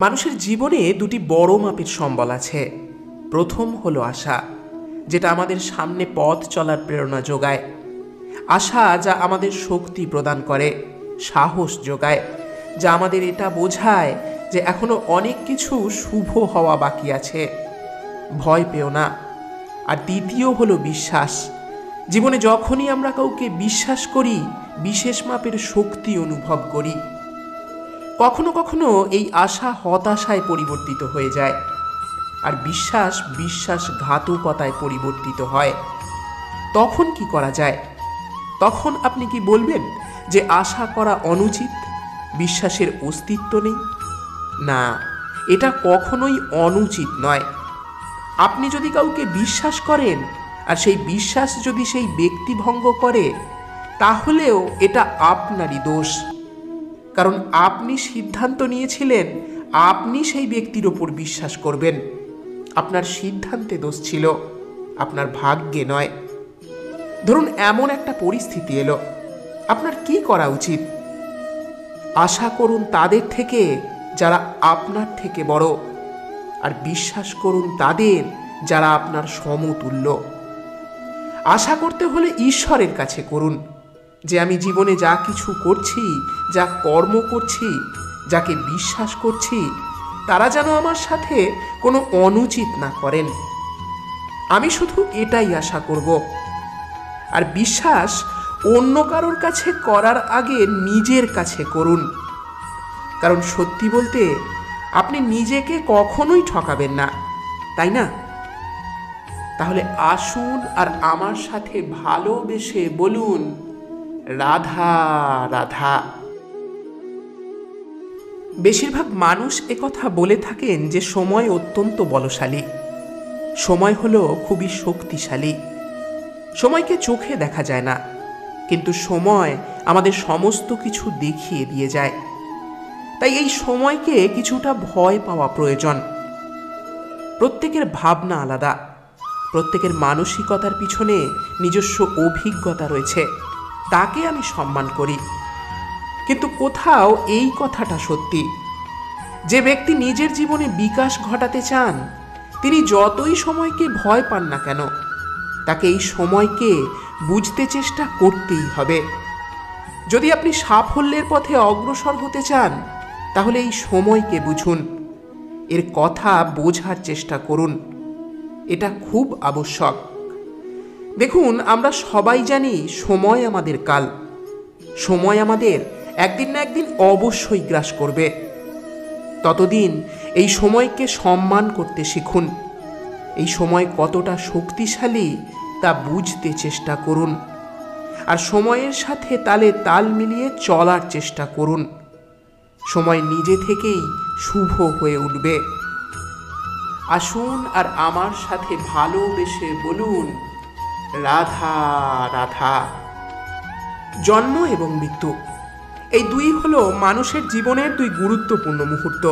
মানুষের জীবনে দুটি বড় মাপের সম্বল আছে। প্রথম হলো আশা, যেটা আমাদের সামনে পথ চলার প্রেরণা যোগায়। আশা যা আমাদের শক্তি প্রদান করে, সাহস যোগায়, যা আমাদের এটা বোঝায় যে এখনো অনেক কিছু শুভ হওয়া বাকি আছে। ভয় পেও না। আর দ্বিতীয় হলো বিশ্বাস। জীবনে যখনই আমরা কাউকে বিশ্বাস করি, বিশেষ মাপের শক্তি অনুভব করি। কখনো কখনো এই আশা হতাশায় পরিবর্তিত হয়ে যায়, আর বিশ্বাস বিশ্বাসঘাতকতায় পরিবর্তিত হয়। তখন কি করা যায়? তখন আপনি কি বলবেন যে আশা করা অনুচিত, বিশ্বাসের অস্তিত্ব নেই? না, এটা কখনোই অনুচিত নয়। আপনি যদি কাউকে বিশ্বাস করেন আর সেই বিশ্বাস যদি সেই ব্যক্তি ভঙ্গ করে, তাহলেও এটা আপনারই দোষ। কারণ আপনি সিদ্ধান্ত নিয়েছিলেন আপনি সেই ব্যক্তির ওপর বিশ্বাস করবেন। আপনার সিদ্ধান্তে দোষ ছিল, আপনার ভাগ্যে নয়। ধরুন এমন একটা পরিস্থিতি এলো, আপনার কি করা উচিত? আশা করুন তাদের থেকে যারা আপনার থেকে বড়, আর বিশ্বাস করুন তাদের যারা আপনার সমতুল্য। আশা করতে হলে ঈশ্বরের কাছে করুন যে আমি জীবনে যা কিছু করছি, যা কর্ম করছি, যাকে বিশ্বাস করছি, তারা যেন আমার সাথে কোনো অনুচিত না করেন। আমি শুধু এটাই আশা করব। আর বিশ্বাস অন্য কারোর কাছে করার আগে নিজের কাছে করুন। কারণ সত্যি বলতে আপনি নিজেকে কখনোই ঠকাবেন না, তাই না? তাহলে আসুন আর আমার সাথে ভালোবেসে বলুন, রাধা রাধা। বেশিরভাগ মানুষ একথা বলে থাকেন যে সময় অত্যন্ত বলশালী। সময় হলো খুবই শক্তিশালী। সময়কে চোখে দেখা যায় না, কিন্তু সময় আমাদের সমস্ত কিছু দেখিয়ে দিয়ে যায়। তাই এই সময়কে কিছুটা ভয় পাওয়া প্রয়োজন। প্রত্যেকের ভাবনা আলাদা, প্রত্যেকের মানসিকতার পিছনে নিজস্ব অভিজ্ঞতা রয়েছে, তাকে আমি সম্মান করি। কিন্তু কোথাও এই কথাটা সত্যি, যে ব্যক্তি নিজের জীবনে বিকাশ ঘটাতে চান, তিনি যতই সময়কে ভয় পান না কেন, তাকে এই সময়কে বুঝতে চেষ্টা করতেই হবে। যদি আপনি সাফল্যের পথে অগ্রসর হতে চান, তাহলে এই সময়কে বুঝুন, এর কথা বোঝার চেষ্টা করুন। এটা খুব আবশ্যক। দেখুন, আমরা সবাই জানি সময় আমাদের কাল। সময় আমাদের একদিন না একদিন অবশ্যই গ্রাস করবে। ততদিন এই সময়কে সম্মান করতে শিখুন। এই সময় কতটা শক্তিশালী তা বুঝতে চেষ্টা করুন, আর সময়ের সাথে তালে তাল মিলিয়ে চলার চেষ্টা করুন। সময় নিজে থেকেই শুভ হয়ে উঠবে। আসুন আর আমার সাথে ভালোবেসে বলুন, রাধা রাধা। জন্ম এবং মৃত্যু, এই দুই হলো মানুষের জীবনের দুই গুরুত্বপূর্ণ মুহূর্ত।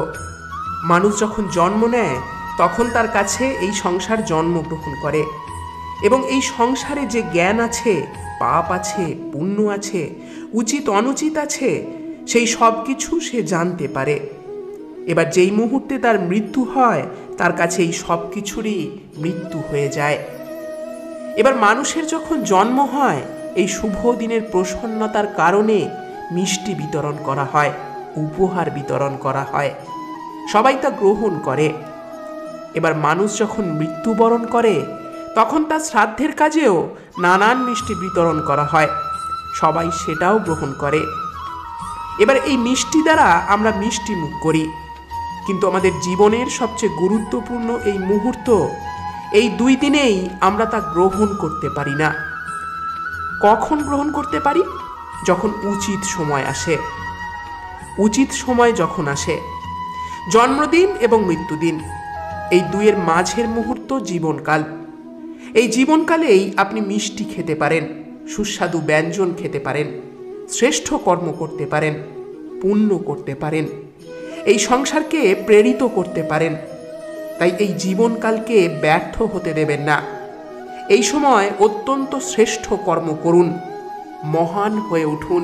মানুষ যখন জন্ম নেয়, তখন তার কাছে এই সংসার জন্মগ্রহণ করে, এবং এই সংসারে যে জ্ঞান আছে, পাপ আছে, পুণ্য আছে, উচিত অনুচিত আছে, সেই সব কিছু সে জানতে পারে। এবার যেই মুহূর্তে তার মৃত্যু হয়, তার কাছে এই সব কিছুরই মৃত্যু হয়ে যায়। এবার মানুষের যখন জন্ম হয়, এই শুভ দিনের প্রসন্নতার কারণে মিষ্টি বিতরণ করা হয়, উপহার বিতরণ করা হয়, সবাই তা গ্রহণ করে। এবার মানুষ যখন মৃত্যুবরণ করে, তখন তার শ্রাদ্ধের কাজেও নানান মিষ্টি বিতরণ করা হয়, সবাই সেটাও গ্রহণ করে। এবার এই মিষ্টি দ্বারা আমরা মিষ্টি মুখ করি। কিন্তু আমাদের জীবনের সবচেয়ে গুরুত্বপূর্ণ এই মুহূর্ত, এই দুই দিনেই আমরা তা গ্রহণ করতে পারি না। কখন গ্রহণ করতে পারি? যখন উচিত সময় আসে। উচিত সময় যখন আসে, জন্মদিন এবং মৃত্যুদিন, এই দুইয়ের মাঝের মুহূর্ত জীবনকাল। এই জীবনকালেই আপনি মিষ্টি খেতে পারেন, সুস্বাদু ব্যঞ্জন খেতে পারেন, শ্রেষ্ঠ কর্ম করতে পারেন, পুণ্য করতে পারেন, এই সংসারকে প্রেরিত করতে পারেন। তাই এই জীবনকালকে ব্যর্থ হতে দেবেন না। এই সময় অত্যন্ত শ্রেষ্ঠ কর্ম করুন, মহান হয়ে উঠুন।